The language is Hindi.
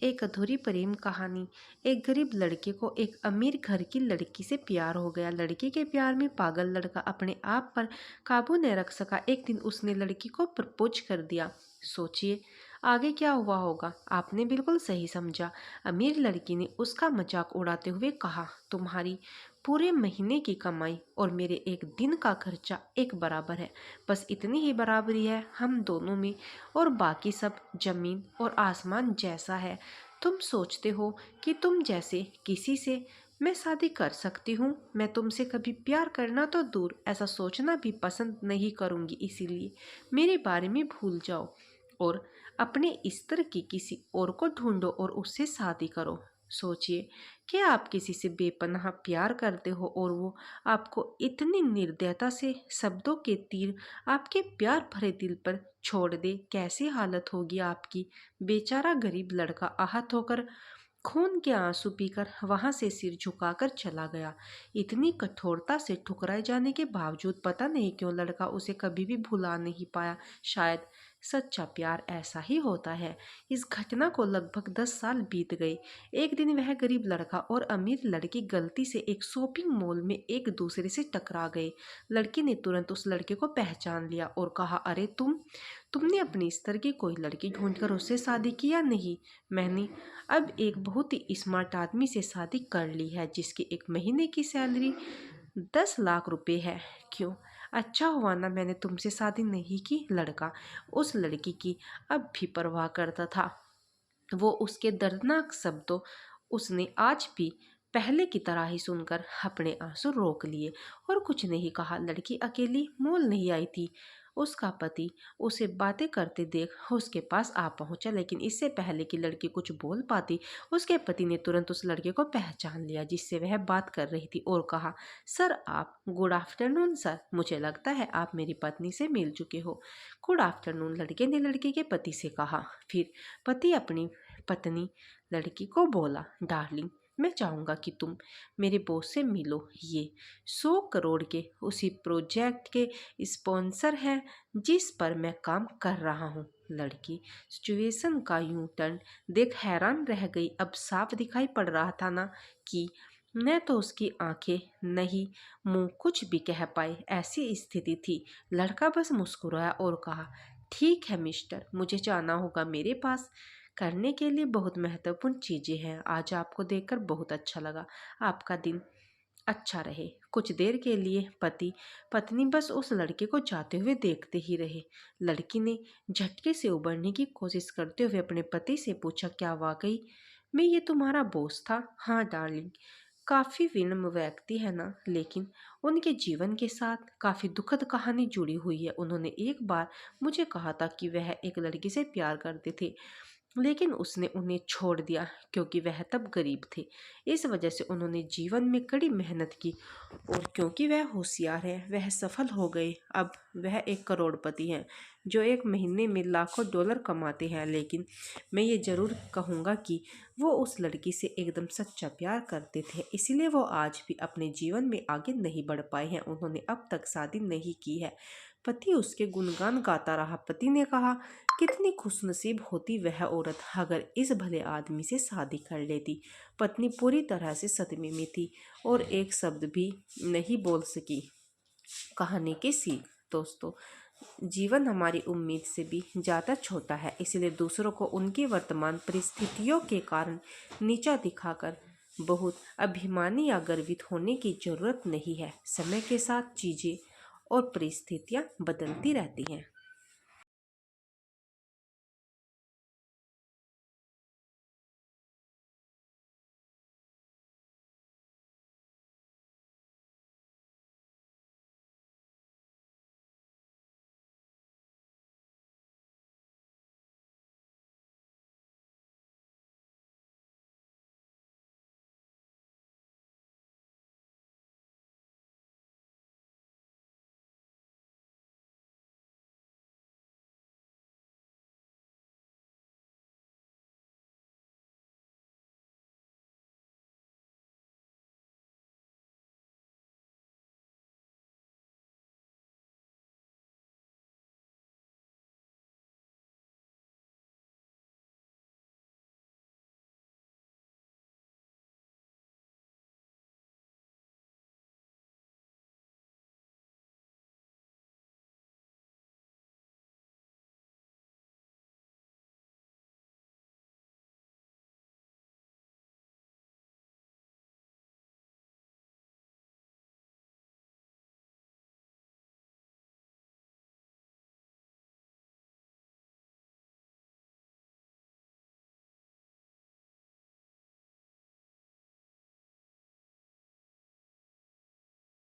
एक अधूरी प्रेम कहानी। एक गरीब लड़के को एक अमीर घर की लड़की से प्यार हो गया। लड़की के प्यार में पागल लड़का अपने आप पर काबू न रख सका। एक दिन उसने लड़की को प्रपोज कर दिया। सोचिए आगे क्या हुआ होगा। आपने बिल्कुल सही समझा। अमीर लड़की ने उसका मजाक उड़ाते हुए कहा, तुम्हारी पूरे महीने की कमाई और मेरे एक दिन का खर्चा एक बराबर है। बस इतनी ही बराबरी है हम दोनों में, और बाकी सब जमीन और आसमान जैसा है। तुम सोचते हो कि तुम जैसे किसी से मैं शादी कर सकती हूँ? मैं तुमसे कभी प्यार करना तो दूर, ऐसा सोचना भी पसंद नहीं करूँगी। इसीलिए मेरे बारे में भूल जाओ और अपने स्तर की किसी और को ढूंढो और उससे शादी करो। सोचिए कि आप किसी से बेपनाह प्यार करते हो और वो आपको इतनी निर्दयता से शब्दों के तीर आपके प्यार भरे दिल पर छोड़ दे। कैसी हालत होगी आपकी। बेचारा गरीब लड़का आहत होकर खून के आंसू पीकर वहां से सिर झुकाकर चला गया। इतनी कठोरता से ठुकराए जाने के बावजूद पता नहीं क्यों लड़का उसे कभी भी भुला नहीं पाया। शायद सच्चा प्यार ऐसा ही होता है। इस घटना को लगभग 10 साल बीत गए। एक दिन वह गरीब लड़का और अमीर लड़की गलती से एक शॉपिंग मॉल में एक दूसरे से टकरा गए। लड़की ने तुरंत उस लड़के को पहचान लिया और कहा, अरे तुमने अपनी स्तर की कोई लड़की ढूंढकर उससे शादी की या नहीं? मैंने अब एक बहुत ही स्मार्ट आदमी से शादी कर ली है जिसकी एक महीने की सैलरी 10 लाख रुपए है। क्यों? अच्छा हुआ ना मैंने तुमसे शादी नहीं की। लड़का उस लड़की की अब भी परवाह करता था। वो उसके दर्दनाक शब्दों उसने आज भी पहले की तरह ही सुनकर अपने आंसू रोक लिए और कुछ नहीं कहा। लड़की अकेली मॉल नहीं आई थी। उसका पति उसे बातें करते देख उसके पास आ पहुंचा, लेकिन इससे पहले कि लड़की कुछ बोल पाती उसके पति ने तुरंत उस लड़के को पहचान लिया जिससे वह बात कर रही थी और कहा, सर आप। गुड आफ्टरनून सर, मुझे लगता है आप मेरी पत्नी से मिल चुके हो। गुड आफ्टरनून, लड़के ने लड़की के पति से कहा। फिर पति अपनी पत्नी लड़की को बोला, डार्लिंग मैं चाहूँगा कि तुम मेरे बॉस से मिलो। ये 100 करोड़ के उसी प्रोजेक्ट के स्पॉन्सर हैं जिस पर मैं काम कर रहा हूँ। लड़की सिचुएशन का यूं टर्न देख हैरान रह गई। अब साफ दिखाई पड़ रहा था ना कि न तो उसकी आंखें नहीं मुंह कुछ भी कह पाए, ऐसी स्थिति थी। लड़का बस मुस्कुराया और कहा, ठीक है मिस्टर, मुझे जाना होगा। मेरे पास करने के लिए बहुत महत्वपूर्ण चीजें हैं। आज आपको देखकर बहुत अच्छा लगा। आपका दिन अच्छा रहे। कुछ देर के लिए पति पत्नी बस उस लड़के को जाते हुए देखते ही रहे। लड़की ने झटके से उबरने की कोशिश करते हुए अपने पति से पूछा, क्या वाकई में ये तुम्हारा बॉस था? हाँ डार्लिंग, काफी विनम्र व्यक्ति है ना, लेकिन उनके जीवन के साथ काफी दुखद कहानी जुड़ी हुई है। उन्होंने एक बार मुझे कहा था कि वह एक लड़की से प्यार करते थे, लेकिन उसने उन्हें छोड़ दिया क्योंकि वह तब गरीब थे। इस वजह से उन्होंने जीवन में कड़ी मेहनत की और क्योंकि वह होशियार है वह सफल हो गए। अब वह एक करोड़पति हैं जो एक महीने में लाखों डॉलर कमाते हैं। लेकिन मैं ये जरूर कहूँगा कि वो उस लड़की से एकदम सच्चा प्यार करते थे, इसीलिए वो आज भी अपने जीवन में आगे नहीं बढ़ पाए हैं। उन्होंने अब तक शादी नहीं की है। पति उसके गुणगान गाता रहा। पति ने कहा, कितनी खुशनसीब होती वह औरत अगर इस भले आदमी से शादी कर लेती। पत्नी पूरी तरह से सदमे में थी और एक शब्द भी नहीं बोल सकी। कहानी की सीख, दोस्तों, जीवन हमारी उम्मीद से भी ज़्यादा छोटा है, इसलिए दूसरों को उनकी वर्तमान परिस्थितियों के कारण नीचा दिखाकर बहुत अभिमानी या गर्वित होने की जरूरत नहीं है। समय के साथ चीज़ें और परिस्थितियाँ बदलती रहती हैं।